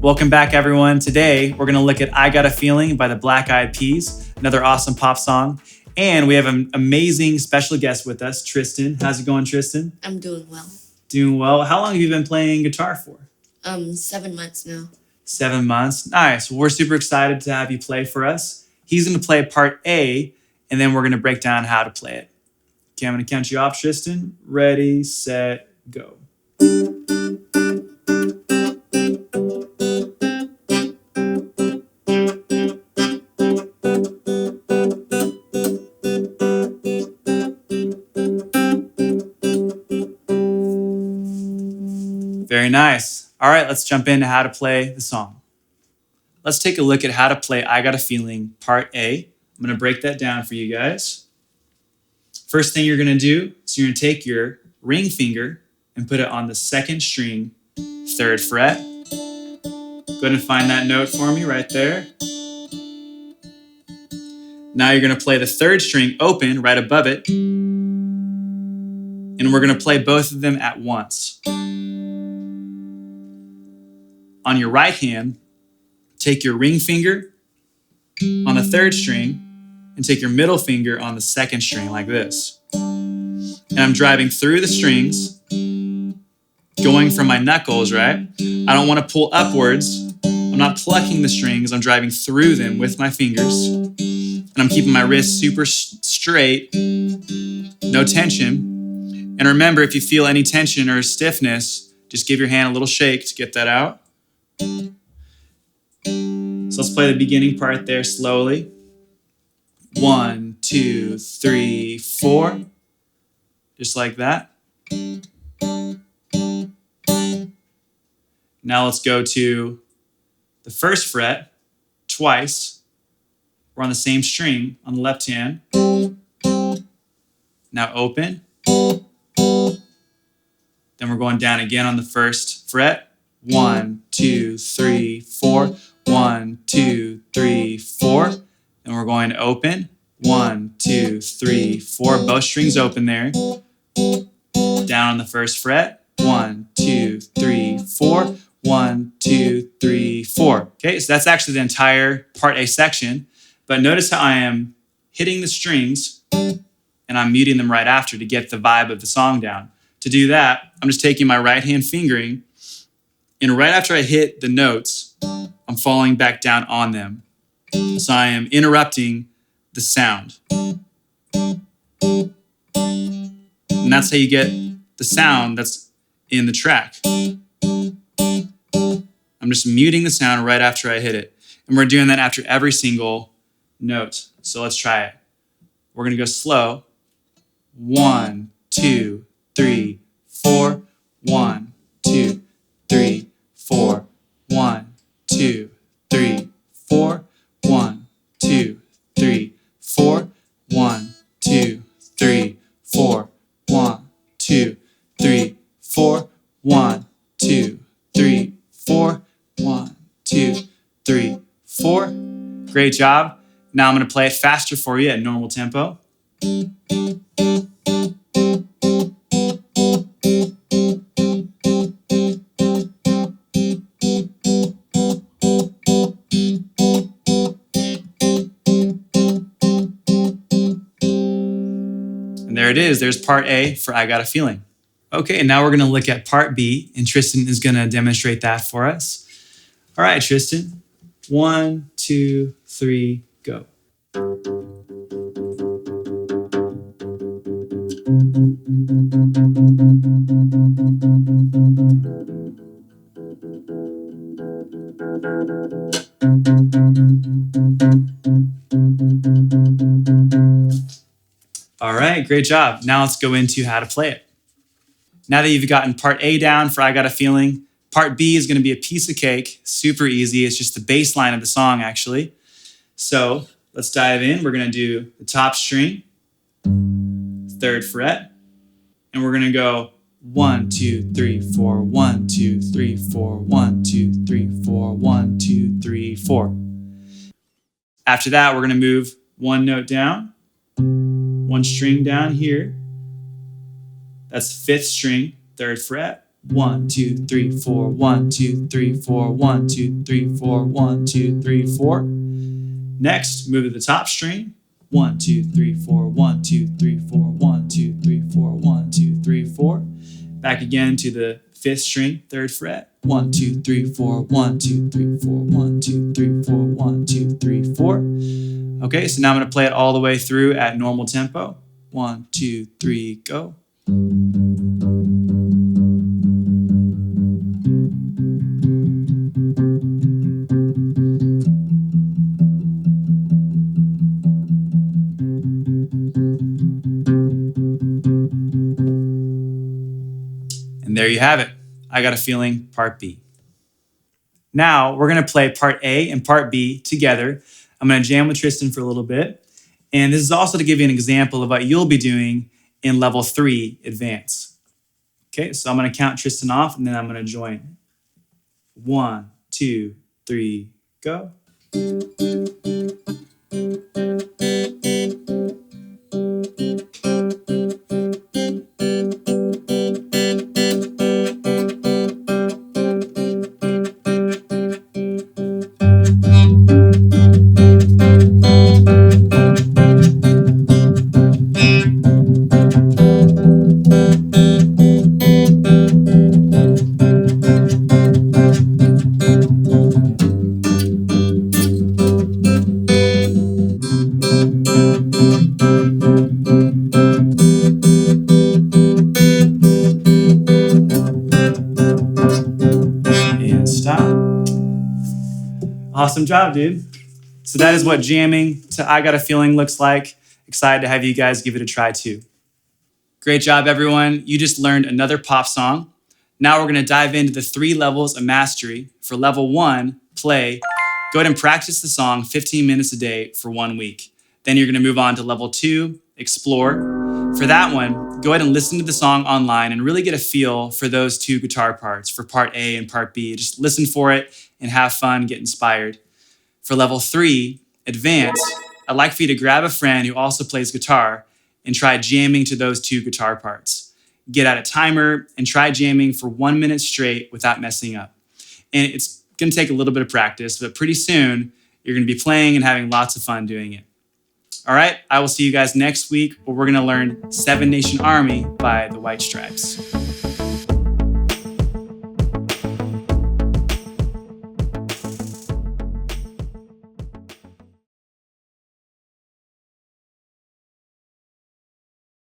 Welcome back, everyone. Today, we're going to look at I Got a Feeling by the Black Eyed Peas, another awesome pop song. And we have an amazing special guest with us, Tristan. How's it going, Tristan? I'm doing well. Doing well. How long have you been playing guitar for? 7 months now. 7 months. Nice. Well, we're super excited to have you play for us. He's going to play part A, and then we're going to break down how to play it. Okay, I'm going to count you off, Tristan. Ready, set, go. Very nice. All right, let's jump into how to play the song. Let's take a look at how to play I Got a Feeling, part A. I'm going to break that down for you guys. First thing you're going to do is you're going to take your ring finger and put it on the second string, 3rd fret. Go ahead and find that note for me right there. Now you're going to play the 3rd string open right above it. And we're going to play both of them at once. On your right hand, take your ring finger on the 3rd string and take your middle finger on the 2nd string like this. And I'm driving through the strings, going from my knuckles, right? I don't want to pull upwards. I'm not plucking the strings. I'm driving through them with my fingers. And I'm keeping my wrist super straight, no tension. And remember, if you feel any tension or stiffness, just give your hand a little shake to get that out. So let's play the beginning part there slowly. 1, 2, 3, 4. Just like that. Now let's go to the 1st fret twice. We're on the same string on the left hand. Now open. Then we're going down again on the 1st fret. 1, 2, 3, 4. 1, 2, 3, 4. Then we're going to open. 1, 2, 3, 4. Both strings open there. Down on the 1st fret. 1, 2, 3, 4. 1, 2, 3, 4. Okay, so that's actually the entire part A section. But notice how I am hitting the strings and I'm muting them right after to get the vibe of the song down. To do that, I'm just taking my right hand fingering, and right after I hit the notes, I'm falling back down on them. So I am interrupting the sound. And that's how you get the sound that's in the track. I'm just muting the sound right after I hit it. And we're doing that after every single note. So let's try it. We're going to go slow. 1, 2, 3, 4. 1, 2, 3, 4. 1, 2, 3, 4. 1, 2, 3, 4. 1, 2, 3, 4. 1, 2, 3, 4. 1, 2, 3, 4. 1, 2, 3, 4. Great job. Now I'm going to play it faster for you at normal tempo. And there it is. There's part A for I Got a Feeling. Okay, and now we're going to look at part B, and Tristan is going to demonstrate that for us. All right, Tristan. 1, 2, 3, go. All right, great job. Now let's go into how to play it. Now that you've gotten part A down for I Got a Feeling, part B is going to be a piece of cake. Super easy. It's just the bass line of the song, actually. So let's dive in. We're going to do the top string, 3rd fret, and we're going to go 1, 2, 3, 4, 1, 2, 3, 4, 1, 2, 3, 4, 1, 2, 3, 4. After that, we're going to move one note down, one string down here. That's 5th string, 3rd fret. 1, 2, 3, 4, 1, 2, 3, 4, 1, 2, 3, 4, 1, 2, 3, 4. Next, move to the top string. 1, 2, 3, 4, 1, 2, 3, 4, 1, 2, 3, 4, 1, 2, 3, 4. Back again to the 5th string, 3rd fret. 1, 2, 3, 4, 1, 2, 3, 4, 1, 2, 3, 4, 1, 2, 3, 4. Okay, so now I'm going to play it all the way through at normal tempo. 1, 2, 3, go. And there you have it. I Got a Feeling, Part B. Now we're going to play Part A and Part B together. I'm going to jam with Tristan for a little bit. And this is also to give you an example of what you'll be doing in level 3 advanced. Okay, so I'm going to count Tristan off and then I'm going to join. 1, 2, 3, go. And stop. Awesome job, dude. So that is what jamming to I Got a Feeling looks like. Excited to have you guys give it a try too. Great job, everyone. You just learned another pop song. Now we're going to dive into the 3 levels of mastery. For level 1, play. Go ahead and practice the song 15 minutes a day for 1 week. Then you're going to move on to level 2, explore. For that one, go ahead and listen to the song online and really get a feel for those 2 guitar parts, for part A and part B. Just listen for it and have fun, get inspired. For level 3, advanced, I'd like for you to grab a friend who also plays guitar and try jamming to those 2 guitar parts. Get out a timer and try jamming for 1 minute straight without messing up. And it's going to take a little bit of practice, but pretty soon you're going to be playing and having lots of fun doing it. All right, I will see you guys next week where we're going to learn 7 Nation Army by the White Stripes.